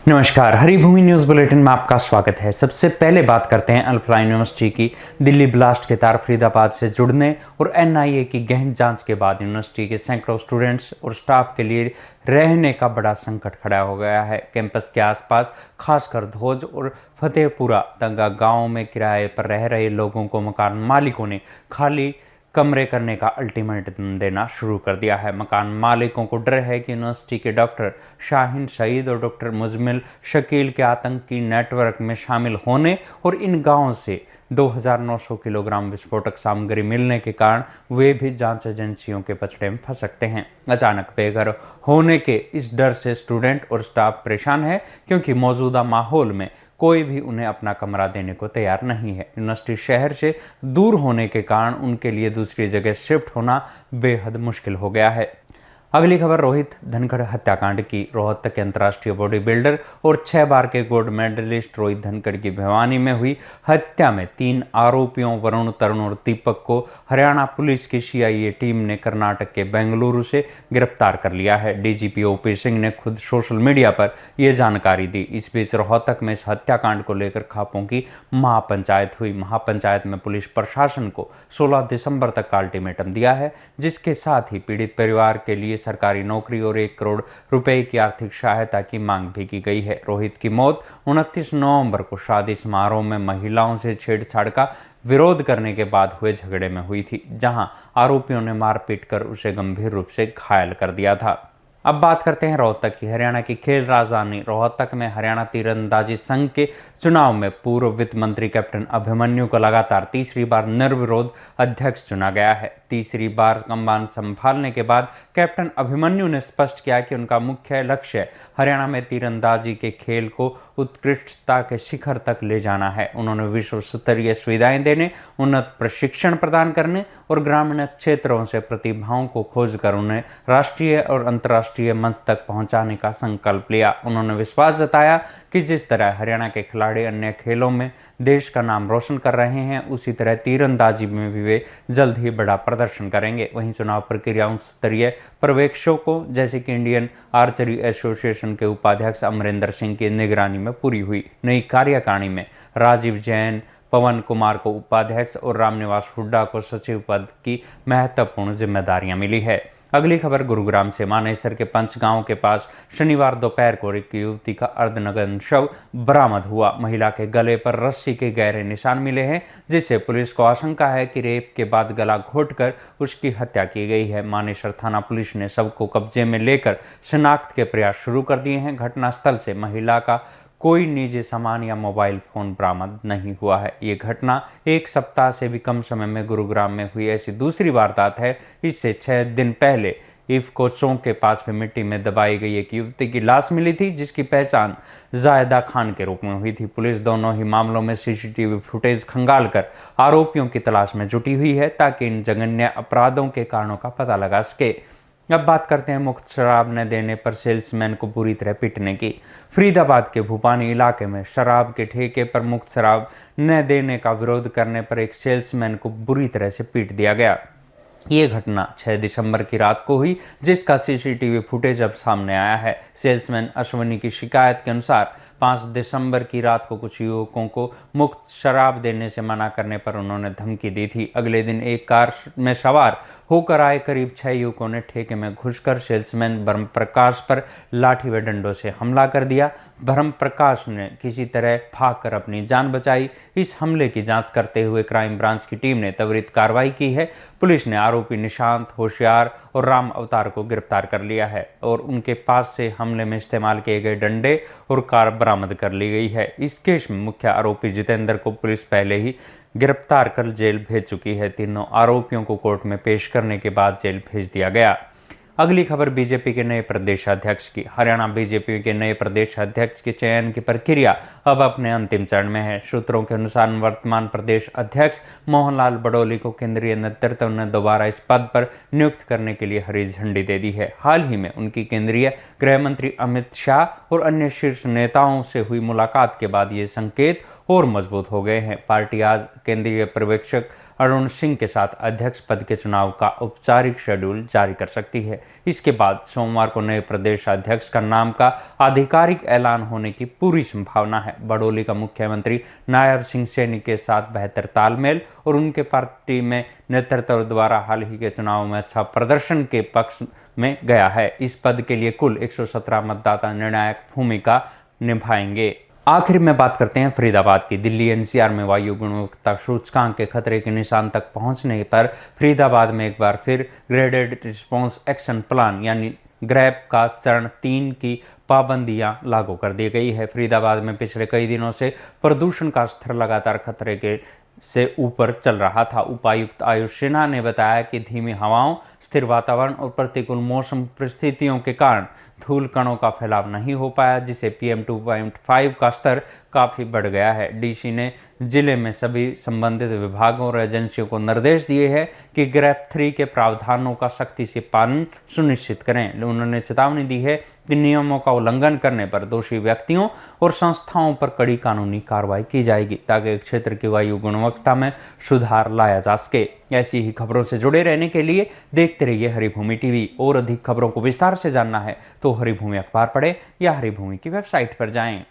नमस्कार, Haribhoomi news bulletin में आपका स्वागत है। सबसे पहले बात करते हैं अल्फ्रा यूनिवर्सिटी की। दिल्ली ब्लास्ट के तार फरीदाबाद से जुड़ने और एनआईए की गहन जांच के बाद यूनिवर्सिटी के सैकड़ों स्टूडेंट्स और स्टाफ के लिए रहने का बड़ा संकट खड़ा हो गया है। कैंपस के आसपास खासकर ध्वज और फतेहपुरा दंगा गांव में किराए पर रह रहे लोगों को मकान मालिकों ने खाली कमरे करने का अल्टीमेटम देना शुरू कर दिया है। मकान मालिकों को डर है कि यूनिवर्सिटी के डॉक्टर शाहीन सईद और डॉक्टर मुजमिल शकील के आतंकी नेटवर्क में शामिल होने और इन गांवों से 2900 किलोग्राम विस्फोटक सामग्री मिलने के कारण वे भी जांच एजेंसियों के पचड़े में फंस सकते हैं। अचानक बेघर होने के इस डर से स्टूडेंट और स्टाफ परेशान है, क्योंकि मौजूदा माहौल में कोई भी उन्हें अपना कमरा देने को तैयार नहीं है। यूनिवर्सिटी शहर से दूर होने के कारण उनके लिए दूसरी जगह शिफ्ट होना बेहद मुश्किल हो गया है। अगली खबर रोहित धनखड़ हत्याकांड की। रोहतक के अंतर्राष्ट्रीय बॉडी बिल्डर और 6 बार के गोल्ड मेडलिस्ट रोहित धनखड़ की भिवानी में हुई हत्या में 3 आरोपियों वरुण, तरुण और दीपक को हरियाणा पुलिस की सीआईए टीम ने कर्नाटक के बेंगलुरु से गिरफ्तार कर लिया है। डीजीपी ओपी सिंह ने खुद सोशल मीडिया पर यह जानकारी दी। इस बीच रोहतक में इस हत्याकांड को लेकर खापों की महापंचायत हुई। महापंचायत में पुलिस प्रशासन को 16 दिसंबर तक का अल्टीमेटम दिया है, जिसके साथ ही पीड़ित परिवार के लिए सरकारी नौकरी और 1 करोड़ रुपए की आर्थिक सहायता की मांग भी की गई है। रोहित की मौत 29 नवंबर को शादी समारोह में महिलाओं से छेड़छाड़ का विरोध करने के बाद हुए झगड़े में हुई थी, जहां आरोपियों ने मारपीट कर उसे गंभीर रूप से घायल कर दिया था। अब बात करते हैं रोहतक की। हरियाणा की खेल राजधानी रोहतक में हरियाणा तीरंदाजी संघ के चुनाव में पूर्व वित्त मंत्री कैप्टन अभिमन्यु को लगातार तीसरी बार निर्विरोध अध्यक्ष चुना गया है। तीसरी बार कमान संभालने के बाद कैप्टन अभिमन्यु ने स्पष्ट किया कि उनका मुख्य लक्ष्य हरियाणा में तीरंदाजी के खेल को उत्कृष्टता के शिखर तक ले जाना है। उन्होंने विश्व स्तरीय सुविधाएं देने, उन्नत प्रशिक्षण प्रदान करने और ग्रामीण क्षेत्रों से प्रतिभाओं को खोजकर उन्हें राष्ट्रीय और अंतर्राष्ट्रीय मंच तक पहुंचाने का संकल्प लिया। उन्होंने विश्वास जताया कि जिस तरह हरियाणा के खिलाड़ी अन्य खेलों में देश का नाम रोशन कर रहे हैं, उसी तरह तीरंदाजी में भी वे जल्द ही बड़ा प्रदर्शन करेंगे। वहीं चुनाव प्रक्रिया उच्च स्तरीय पर्यवेक्षकों जैसे कि इंडियन आर्चरी एसोसिएशन के उपाध्यक्ष अमरिंदर सिंह की निगरानी में पूरी हुई। नई कार्यकारिणी में राजीव जैन, पवन कुमार को उपाध्यक्ष और रामनिवास हुड्डा को सचिव पद की महत्वपूर्ण जिम्मेदारियां मिली है। अगली खबर गुरुग्राम से। मानेसर के पंचगांव के पास शनिवार दोपहर को एक युवती का अर्धनग्न शव बरामद हुआ। महिला के गले पर रस्सी के गहरे निशान मिले हैं, जिससे पुलिस को आशंका है कि रेप के बाद गला घोंटकर उसकी हत्या की गई है। मानेसर थाना पुलिस ने शव को कब्जे में लेकर शिनाख्त के प्रयास शुरू कर दिए हैं। घटनास्थल से महिला का कोई निजी सामान या मोबाइल फोन बरामद नहीं हुआ है। ये घटना 1 सप्ताह से भी कम समय में गुरुग्राम में हुई ऐसी दूसरी वारदात है। इससे 6 दिन पहले इफ्को चौक के पास में मिट्टी में दबाई गई एक युवती की लाश मिली थी, जिसकी पहचान जायदा खान के रूप में हुई थी। पुलिस दोनों ही मामलों में सीसीटीवी फुटेज खंगालकर आरोपियों की तलाश में जुटी हुई है, ताकि इन जघन्य अपराधों के कारणों का पता लगा सके। अब बात करते हैं मुफ्त शराब न देने पर सेल्समैन को बुरी तरह पीटने की। फरीदाबाद के भूपानी इलाके में शराब के ठेके पर मुफ्त शराब न देने का विरोध करने पर एक सेल्समैन को बुरी तरह से पीट दिया गया। ये घटना 6 दिसंबर की रात को हुई, जिसका सीसीटीवी फुटेज अब सामने आया है। सेल्समैन अश्वनी की शिकायत के अनुसार 5 दिसंबर की रात को कुछ युवकों को मुफ्त शराब देने से मना करने पर उन्होंने धमकी दी थी। अगले दिन एक कार में सवार होकर आए करीब 6 युवकों ने ठेके में घुसकर सेल्समैन ब्रह्म प्रकाश पर लाठी व डंडों से हमला कर दिया। ब्रह्म प्रकाश ने किसी तरह भागकर अपनी जान बचाई। इस हमले की जांच करते हुए क्राइम ब्रांच की टीम ने त्वरित कार्रवाई की है। पुलिस ने आरोपी निशांत, होशियार और राम अवतार को गिरफ्तार कर लिया है और उनके पास से हमले में इस्तेमाल किए गए डंडे और कार बरामद कर ली गई है। इस केस में मुख्य आरोपी जितेंद्र को पुलिस पहले ही गिरफ्तार कर जेल भेज चुकी है। तीनों आरोपियों को कोर्ट में पेश करने के बाद जेल भेज दिया गया। अगली खबर बीजेपी के नए प्रदेशाध्यक्ष की। हरियाणा बीजेपी के नए प्रदेशाध्यक्ष के चयन की प्रक्रिया अब अपने अंतिम चरण में है। सूत्रों के अनुसार वर्तमान प्रदेश अध्यक्ष मोहनलाल बडोली को केंद्रीय नेतृत्व ने दोबारा इस पद पर नियुक्त करने के लिए हरी झंडी दे दी है। हाल ही में उनकी केंद्रीय गृह मंत्री अमित शाह और अन्य शीर्ष नेताओं से हुई मुलाकात के बाद ये संकेत और मजबूत हो गए हैं। पार्टी आज केंद्रीय पर्यवेक्षक अरुण सिंह के साथ अध्यक्ष पद के चुनाव का औपचारिक शेड्यूल जारी कर सकती है। इसके बाद सोमवार को नए प्रदेश अध्यक्ष का नाम का आधिकारिक ऐलान होने की पूरी संभावना है। बड़ोली का मुख्यमंत्री नायब सिंह सैनी के साथ बेहतर तालमेल और उनके पार्टी में नेतृत्व द्वारा हाल ही के चुनाव में अच्छा प्रदर्शन के पक्ष में गया है। इस पद के लिए कुल 117 मतदाता निर्णायक भूमिका निभाएंगे। आखिर में बात करते हैं फरीदाबाद की। दिल्ली एनसीआर में वायु गुणवत्ता सूचकांक के खतरे के निशान तक पहुंचने पर फरीदाबाद में एक बार फिर ग्रेडेड रिस्पांस एक्शन प्लान यानी ग्रैप का चरण 3 की पाबंदियां लागू कर दी गई है। फरीदाबाद में पिछले कई दिनों से प्रदूषण का स्तर लगातार खतरे के से ऊपर चल रहा था। उपायुक्त आयुष सिन्हा ने बताया कि धीमी हवाओं, स्थिर वातावरण और प्रतिकूल मौसम परिस्थितियों के कारण धूल कणों का फैलाव नहीं हो पाया, जिससे PM 2.5 का स्तर काफ़ी बढ़ गया है। डीसी ने जिले में सभी संबंधित विभागों और एजेंसियों को निर्देश दिए हैं कि ग्रैप 3 के प्रावधानों का सख्ती से पालन सुनिश्चित करें। उन्होंने चेतावनी दी है कि नियमों का उल्लंघन करने पर दोषी व्यक्तियों और संस्थाओं पर कड़ी कानूनी कार्रवाई की जाएगी, ताकि क्षेत्र की वायु गुणवत्ता में सुधार लाया जा सके। ऐसी ही खबरों से जुड़े रहने के लिए देखते रहिए हरिभूमि टीवी। और अधिक खबरों को विस्तार से जानना है तो हरिभूमि अखबार पढ़ें या हरिभूमि की वेबसाइट पर जाएं।